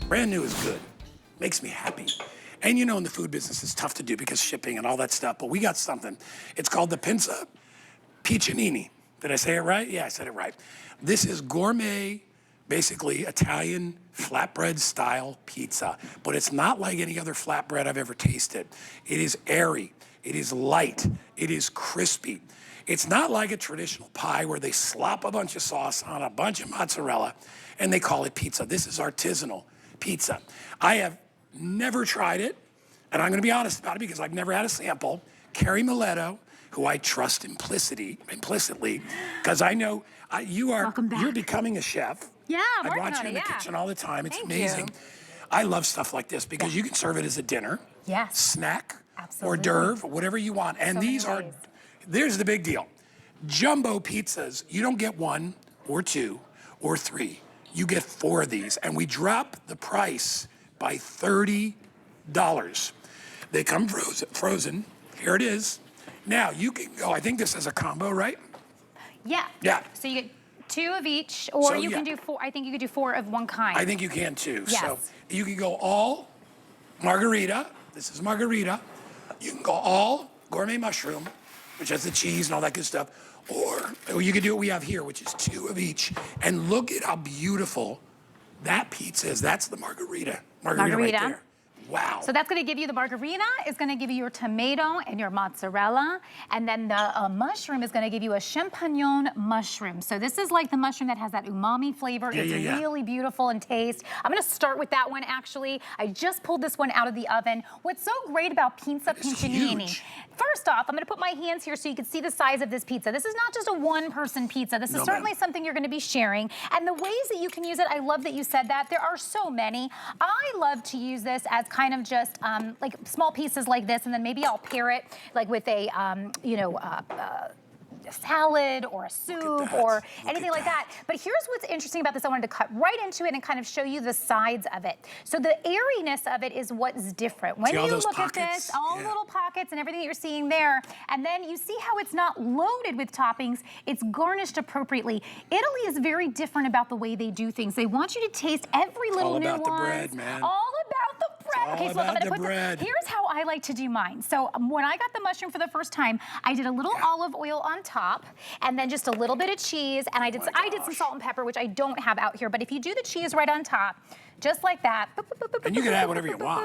Brand new is good. Makes me happy. And you know, in the food business, it's tough to do because shipping and all that stuff, but we got something. It's called the Pinsa Piccinini. Did I say it right? Yeah, I said it right. This is gourmet, basically Italian flatbread style pizza, but it's not like any other flatbread I've ever tasted. It is airy, it is light, it is crispy. It's not like a traditional pie where they slop a bunch of sauce on a bunch of mozzarella and they call it pizza. This is artisanal pizza. I have never tried it, and I'm gonna be honest about it because I've never had a sample. Carrie Miletto, who I trust implicitly, because I know you're becoming a chef. Yeah, I'm I working watch on you in it, the kitchen all the time. It's Thank amazing. you. I love stuff like this because you can serve it as a dinner, Yes. snack, Absolutely. hors d'oeuvre, whatever you want. And So many these are, ways. there's the big deal. Jumbo pizzas, you don't get one or two or three. You get 4 of these, and we drop the price by $30. They come frozen. Here it is. Now you can go, I think this is a combo, right? Yeah. Yeah. So you get 2 of each, or So, you yeah. can do 4. I think you could do 4 of one kind. I think you can too. Yes. So you can go all margarita. This is margarita. You can go all gourmet mushroom, which has the cheese and all that good stuff. Or you can do what we have here, which is 2 of each. And look at how beautiful that pizza is. That's the margarita. Margarita right there. Wow. So that's going to give you the margarita, is going to give you your tomato and your mozzarella, and then the mushroom is going to give you a champignon mushroom. So this is like the mushroom that has that umami flavor. It's really beautiful in taste. I'm going to start with that one, actually. I just pulled this one out of the oven. What's so great about Pinsa Piccinini? First off, I'm going to put my hands here so you can see the size of this pizza. This is not just a one-person pizza. This is certainly something you're going to be sharing. And the ways that you can use it, I love that you said that. There are so many. I love to use this as kind of just like small pieces like this, and then maybe I'll pair it like with a, a salad or a soup or anything like that. But here's what's interesting about this. I wanted to cut right into it and kind of show you the sides of it. So the airiness of it is what's different. When you look at this, all the little pockets and everything that you're seeing there, and then you see how it's not loaded with toppings, it's garnished appropriately. Italy is very different about the way they do things. They want you to taste every little nuance. All about the bread, man. All about the bread. Okay, so I'm gonna put this. Here's how I like to do mine. So when I got the mushroom for the first time, I did a little olive oil on top, and then just a little bit of cheese, and I did some salt and pepper, which I don't have out here. But if you do the cheese right on top, just like that. And you can add whatever you want.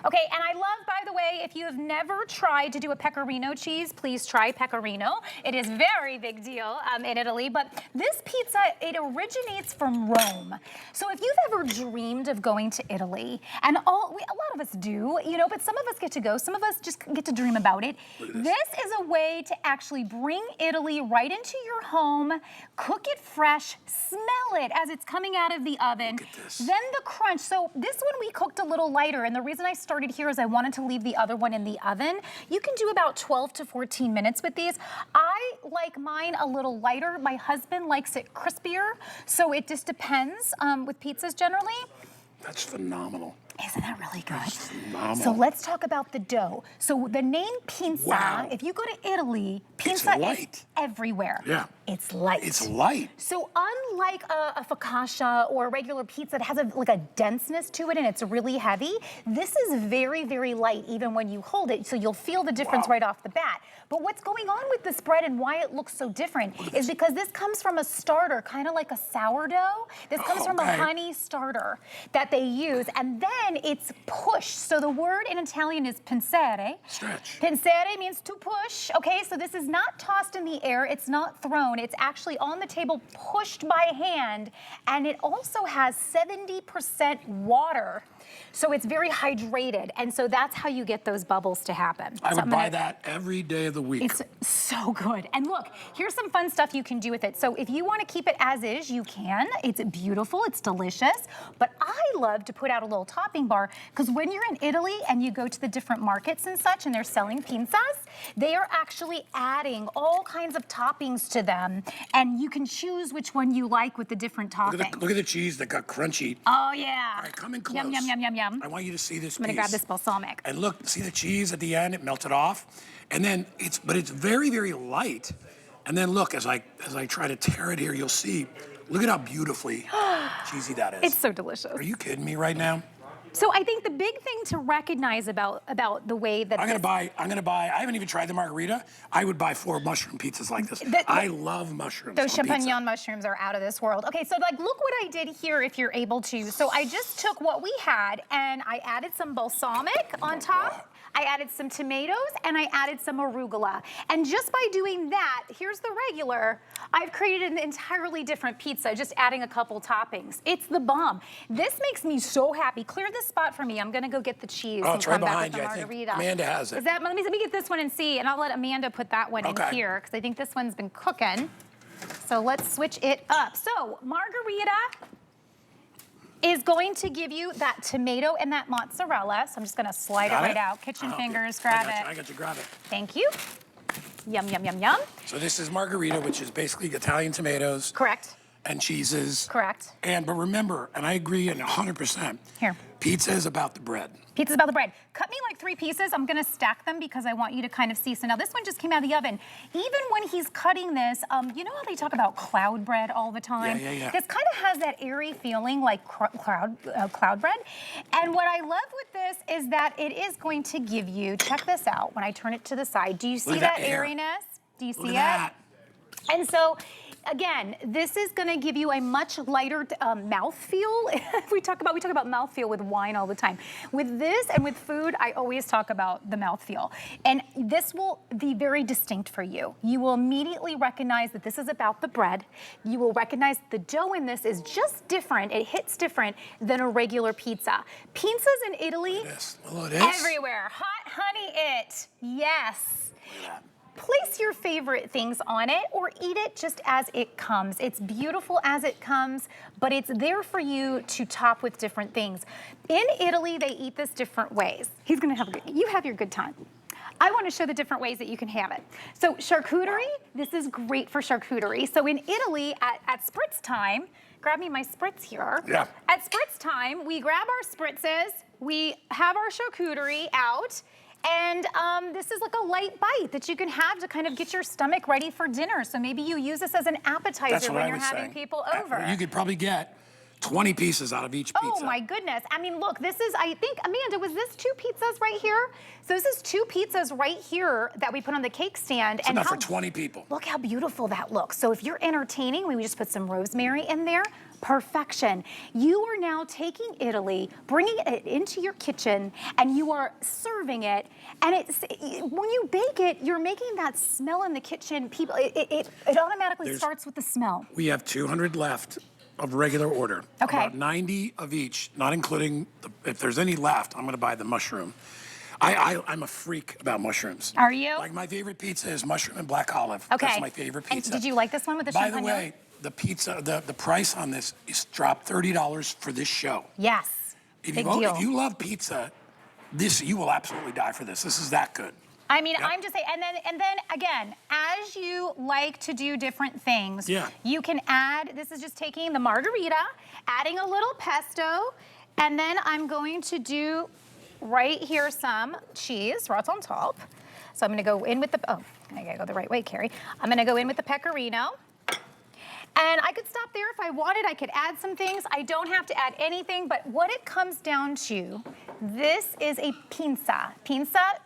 Okay, and I love, by the way, if you have never tried to do a pecorino cheese, please try pecorino. It is very big deal in Italy, but this pizza, it originates from Rome. So if you've ever dreamed of going to Italy, and a lot of us do, you know, but some of us get to go, some of us just get to dream about it. This is a way to actually bring Italy right into your home, cook it fresh, smell it as it's coming out of the oven. Look at this. Then the crunch. So this one we cooked a little lighter, and the reason I started here is I wanted to leave the other one in the oven. You can do about 12 to 14 minutes with these. I like mine a little lighter. My husband likes it crispier, so it just depends with pizzas generally. That's phenomenal. Isn't that really good? That's phenomenal. So let's talk about the dough. So the name Pinsa, if you go to Italy, Pinsa is everywhere. Yeah. It's light. It's light. So unlike a focaccia or a regular pizza that has like a denseness to it and it's really heavy, this is very, very light even when you hold it. So you'll feel the difference right off the bat. But what's going on with this bread and why it looks so different is because this comes from a starter, kind of like a sourdough. This comes from a honey starter that they use, and then it's pushed. So the word in Italian is pensare. Stretch. Pensare means to push, okay? So this is not tossed in the air, it's not thrown, it's actually on the table, pushed by hand, and it also has 70% water. So it's very hydrated, and so that's how you get those bubbles to happen. I would buy that every day of the week. It's so good. And look, here's some fun stuff you can do with it. So if you want to keep it as is, you can. It's beautiful, it's delicious. But I love to put out a little topping bar, because when you're in Italy and you go to the different markets and such, and they're selling pizzas, they are actually adding all kinds of toppings to them, and you can choose which one you like with the different toppings. Look at the cheese that got crunchy. Oh, yeah. All right, come in close. Yum, yum, yum, yum, yum. I want you to see this piece. I'm gonna grab this balsamic. And look, see the cheese at the end? It melted off. And then but it's very, very light. And then look, as I try to tear it here, you'll see Look at how beautifully cheesy that is. It's so delicious. Are you kidding me right now? So I think the big thing to recognize about the way that I'm gonna buy, I haven't even tried the margarita. I would buy 4 mushroom pizzas like this. I love mushrooms. Those on champignon pizza. mushrooms are out of this world. Okay, so like look what I did here if you're able to. So I just took what we had and I added some balsamic on top. I added some tomatoes and I added some arugula. And just by doing that, here's the regular, I've created an entirely different pizza, just adding a couple toppings. It's the bomb. This makes me so happy. Clear this spot for me. I'm gonna go get the cheese and it's come right back behind with the you. I think margarita. Amanda has it. Is that, let me get this one and see, and I'll let Amanda put that one in here, because I think this one's been cooking. So let's switch it up. So Margherita is going to give you that tomato and that mozzarella. So I'm just gonna slide it right out. Kitchen fingers, grab it. I got you, grab it. Thank you. Yum, yum, yum, yum. So this is margarita, which is basically Italian tomatoes. Correct. And cheeses. Correct. But remember, and I agree 100%. Here. Pizza is about the bread. Pizza's about the bread. Cut me like 3 pieces. I'm gonna stack them because I want you to kind of see. So now this one just came out of the oven. Even when he's cutting this, you know how they talk about cloud bread all the time? Yeah. This kind of has that airy feeling like cloud bread. And what I love with this is that it is going to give you, check this out, when I turn it to the side. Do you see that airiness? Do you see Look it? at that. And so, again, this is going to give you a much lighter mouthfeel. we talk about mouthfeel with wine all the time. With this and with food, I always talk about the mouthfeel. And this will be very distinct for you. You will immediately recognize that this is about the bread. You will recognize the dough in this is just different. It hits different than a regular pizza. Pizzas in Italy, everywhere. Hot honey it. Yes. Look at that. Place your favorite things on it or eat it just as it comes. It's beautiful as it comes, but it's there for you to top with different things. In Italy, they eat this different ways. You have your good time. I want to show the different ways that you can have it. So charcuterie, this is great for charcuterie. So in Italy, at spritz time, grab me my spritz here. Yeah. At spritz time, we grab our spritzes, we have our charcuterie out, and this is like a light bite that you can have to kind of get your stomach ready for dinner. So maybe you use this as an appetizer when you're having people over. You could probably get 20 pieces out of each pizza. Oh my goodness. I mean, look, this is, I think, Amanda, was this 2 pizzas right here? So this is 2 pizzas right here that we put on the cake stand. It's enough for 20 people. Look how beautiful that looks. So if you're entertaining, we just put some rosemary in there. Perfection. You are now taking Italy, bringing it into your kitchen, and you are serving it. And when you bake it, you're making that smell in the kitchen. People, it automatically starts with the smell. We have 200 left of regular order. Okay. About 90 of each, not including, if there's any left, I'm gonna buy the mushroom. I'm a freak about mushrooms. Are you? Like my favorite pizza is mushroom and black olive. Okay. That's my favorite pizza. And did you like this one with the By champignon? the way, the pizza, the price on this is dropped $30 for this show. Yes. If Big deal. If you love pizza, you will absolutely die for this. This is that good. I mean, I'm just saying, and then again, as you like to do different things, you can add, this is just taking the margherita, adding a little pesto, and then I'm going to do right here some cheese right on top. So I'm gonna go in with I gotta go the right way, Carrie. I'm gonna go in with the pecorino. And I could stop there if I wanted. I could add some things. I don't have to add anything, but what it comes down to, this is a pinsa. Pinsa,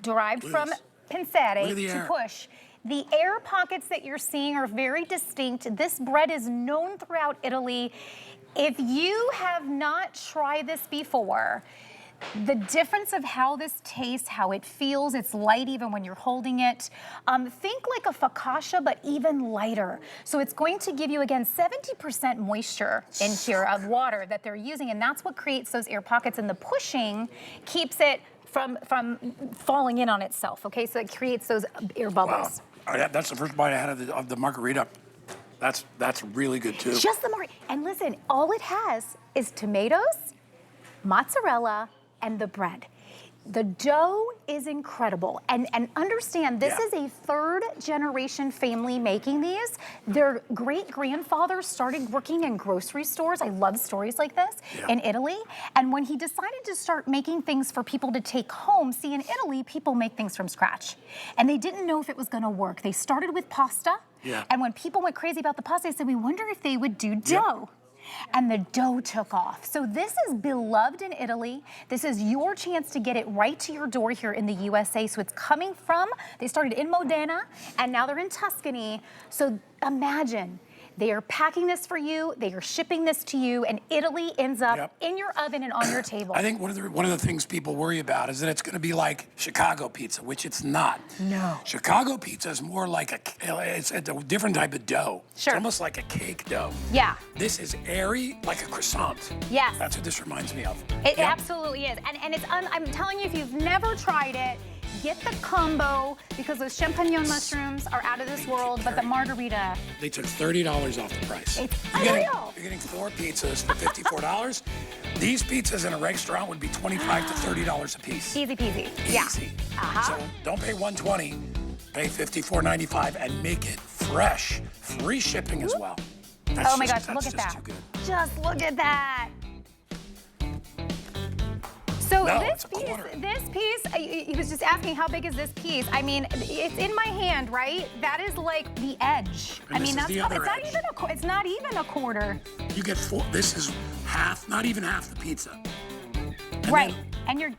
derived from pincere, to push. The air pockets that you're seeing are very distinct. This bread is known throughout Italy. If you have not tried this before, the difference of how this tastes, how it feels, it's light even when you're holding it. Think like a focaccia, but even lighter. So it's going to give you, again, 70% moisture in here of water that they're using, and that's what creates those air pockets, and the pushing keeps it from falling in on itself, okay? So it creates those air bubbles. Wow. That's the first bite I had of the margherita. That's really good, too. Just the margherita. And listen, all it has is tomatoes, mozzarella, and the bread. The dough is incredible. And understand, this is a 3rd-generation family making these. Their great-grandfather started working in grocery stores. I love stories like this in Italy. And when he decided to start making things for people to take home, see, in Italy, people make things from scratch. And they didn't know if it was gonna work. They started with pasta, Yeah. And when people went crazy about the pasta, they said, we wonder if they would do dough. And the dough took off. So this is beloved in Italy. This is your chance to get it right to your door here in the USA. So it's coming from, they started in Modena, and now they're in Tuscany. So imagine, they are packing this for you, they are shipping this to you, and Italy ends up in your oven and on your table. I think one of the things people worry about is that it's going to be like Chicago pizza, which it's not. No. Chicago pizza is more like it's a different type of dough. Sure. It's almost like a cake dough. Yeah. This is airy, like a croissant. Yes. That's what this reminds me of. It absolutely is. And it's, I'm telling you, if you've never tried it, get the combo, because those champignon mushrooms are out of this world, but the margarita. They took $30 off the price. It's unreal. You're getting 4 pizzas for $54. These pizzas in a restaurant would be $25 to $30 a piece. Easy peasy. Easy. So don't pay $120, pay $54.95 and make it fresh. Free shipping as well. Oh my gosh, look at that. Too good. Just look at that. So No, this it's a quarter. piece, he was just asking how big is this piece? I mean, it's in my hand, right? That is like the edge. And I mean, this is the other edge. it's not even a quarter. You get 4, this is half, not even half the pizza. And Right, then,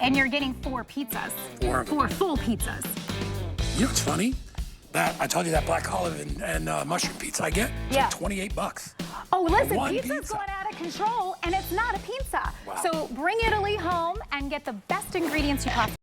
and you're getting 4 pizzas. 4 of them. 4 full pizzas. You know what's funny? That I told you that black olive and mushroom pizza I get, it's like $28. Oh, listen, One pizza's pizza. going out of control, and it's not a pizza. Wow. So bring Italy home and get the best ingredients you possibly